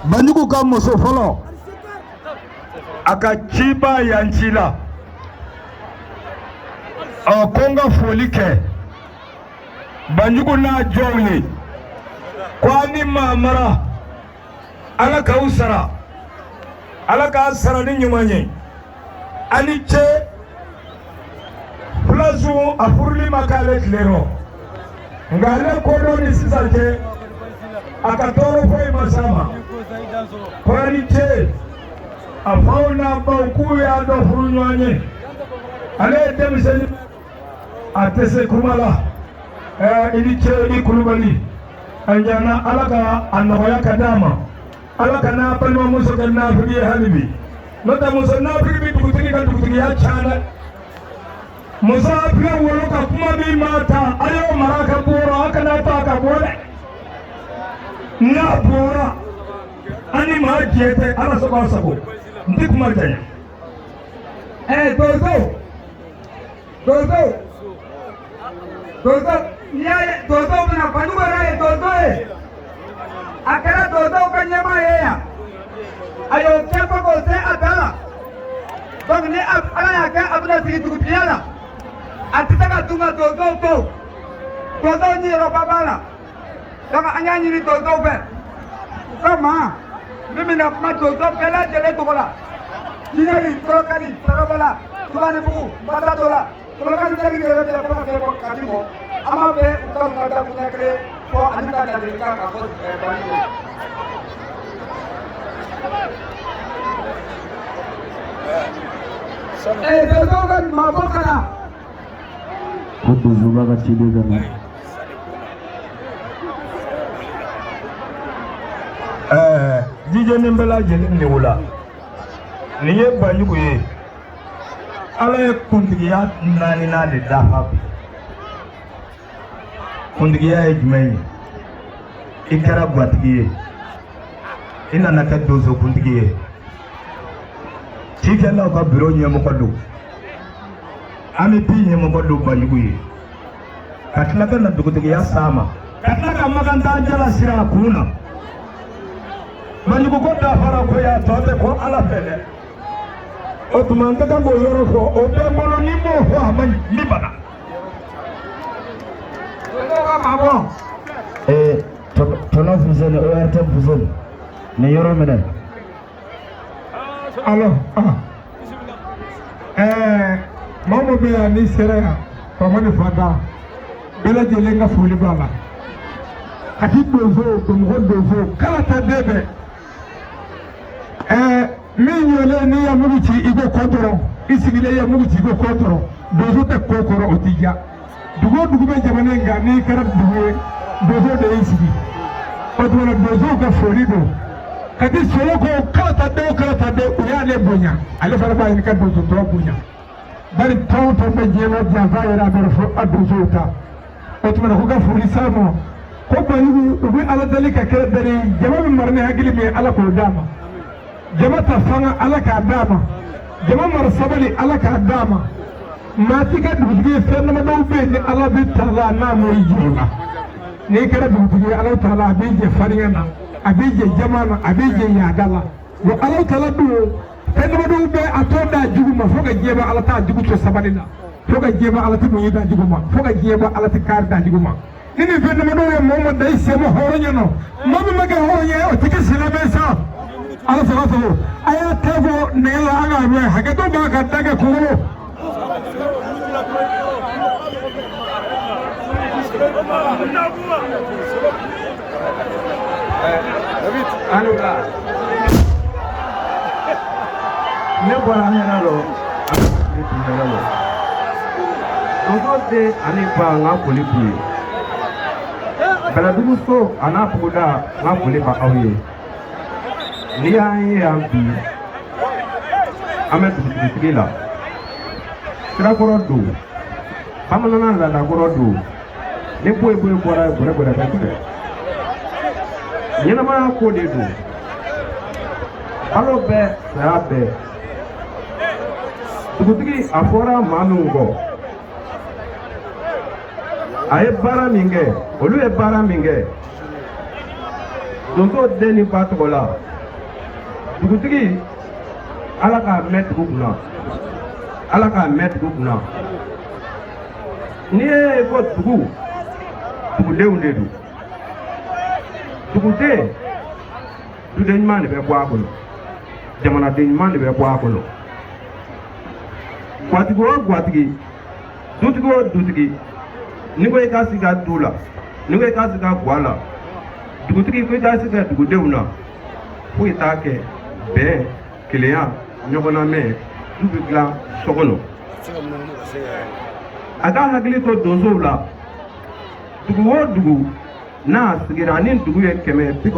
Banjugu ka muso fɔlɔ a ka ciba yanci la ko n ka foli kɛ Banjugu n'a jɔnw ye ko a ni maa mara Ala k'aw sara Ala k'a sara ni ɲuman ye a ni ce Fulasu a furuli ma k'ale tile rɔ nka ale kodɔn ni sisan cɛ a ka tɔɔrɔ foyi ma s'a ma ko a ni ce a faw n'a baw k'u y'a dɔn furu ɲɔgɔn ye ale ye denmisɛnnin a tɛ se kuma la i ni ce i Kulubali a ɲana Ala ka a nɔgɔya ka d'a ma Ala ka n'a balimamuso kɛ nafigi ye hali bi n'o tɛ muso nafigi bi dugutigi ka dugutigiya ca dɛ muso a filɛ wolo ka kuma min ma ta a y'o mara ka bɔrɔ a kana to a ka bɔ dɛ n'a bɔra an ni maa jɛ tɛ Ala sago a sago n tɛ kuma janya Dozo n'i y'a ye Dozo bɛna Banjugu yɛrɛ ye Dozo ye a kɛra Dozo ka ɲɛmaa ye yan a y'o kɛ fɔ k'o se a dan la donc ni Ala y'a kɛ a bɛna sigi dugutigiya la a tɛ se ka dun ka Dozo to Dozo ɲiyɔrɔba b'a la donc an y'a ɲini Dozo fɛ u ka maa min bɛna kuma Dozo bɛɛ lajɛlen tɔgɔ la Jinɛli Kolokani Sarabala Tubanibugu Matatola Kolokani jagi yɛrɛ bɛ fɔ ka kɛ fɔ Kati mɔ an b'a bɛɛ u ka kuma da kuɲɛ kelen fɔ ani ka ladilikan ka fɔ Banjugu Dozo ka mabɔ ka na ko Dozo b'a ka ciden ka na jijɛnin bɛɛ lajɛlen de o la nin ye Banjugu ye Ala ye kuntigiya naaninan de dafa bi kuntigiya ye jumɛn ye i kɛra gatigi ye i nana kɛ Dozo kuntigi ye cikɛlaw ka bureau ɲɛmɔgɔ don an bɛ bi ɲɛmɔgɔ don Banjugu ye ka tila ka na dugutigiya s'a ma ka tila ka Makantan jala sira a kun na Banjugu ko dafara ko y'a tɔ tɛ ko Ala fɛ dɛ o tuma n ka kan k'o yɔrɔ fɔ o bɛ n bolo ni m'o fɔ a ma ɲi n bɛ bana. Dozo ka mabɔ tɔnɔ Fuseni ORT Fuseni nin yɔrɔ minɛ alo maa min bɛ yan n'i sera yan faama ni fatan bɛɛ lajɛlen ka foli b'a la a ti Dozo Bamakɔ Dozo kala ta den bɛɛ min ɲɔlen n'i ye mugu ci i ko kɔ dɔrɔn i sigilen i ye mugu ci i ko kɔ dɔrɔn Dozo tɛ ko kɔrɔ o ti ja dugu o dugu bɛ jamana in kan n'i kɛra dugu ye Dozo de y'i sigi o tuma na Dozo ka foli don ka di Solo ko kala ta den u y'ale bonya ale fana b'a ɲini ka Dozo tɔ bonya bari tɔn o tɔn bɛ diɲɛ na janfa yɛrɛ a bɛrɛ fɔ a Dozo ta o tuma na ko ka foli s'a ma ko Banjugu u bɛ Ala deli ka kɛ dari jama min mara ni hakili min ye Ala k'o d'a ma jama ta fanga Ala k'a d'a ma jama mara sabali Ala k'a d'a ma maa ti kɛ dugutigi ye fɛn damadɔw bɛ yen ni Ala bɛ ta la n'a m'o jira o la n'i kɛra dugutigi ye Ala ta la a b'i jɛ farinya na a b'i jɛ jama na a b'i jɛ yaada la wa ala tala do fenno be atonda juguma foga jeba ala ta jugu to sabalina foga jeba ala ta do da juguma foga jeba ala ta kar da juguma nini fenno do e momo dai semo horonya no mama maga horonya o tike silame sa ala salatu aya tabo nela aga be hage to ba ka daga ko anuka ne bɔra hɛrɛ lɔ ne tun hɛrɛ lɔ tonton tɛ ani ba n ka foli b'u ye bɛlɛdugu so a n'a buguda n ka foli ba aw ye n'i y'an ye yan bi an bɛ dugutigi la sirakɔrɔ don bamanan ladakɔrɔ don ni boyi bɔra bɔrɛ bɛ tigɛ ɲɛnamaya ko de don balo bɛɛ saya bɛɛ dugutigi a fɔra maa min kɔ a ye baara min kɛ olu ye baara min kɛ tonton den ni ba tɔgɔ la dugutigi ala k'a mɛn dugu kunna ala k'a mɛn dugu kunna n'i ye ko dugudenw de don duguden duden ɲuman de bɛ bɔ a kɔnɔ jamanaden ɲuman de bɛ bɔ a kɔnɔ gatigi o gatigi dutigi o dutigi ni ko i ka sigi a du la ni ko i ka sigi a ga la dugutigi ko i ka sigi a dugudenw na foyi t'a kɛ bɛn kelenya ɲɔgɔnnamɛn du bɛ dilan so kɔnɔ a ka hakili to donsow la dugu o dugu n'a sigira ni dugu ye 190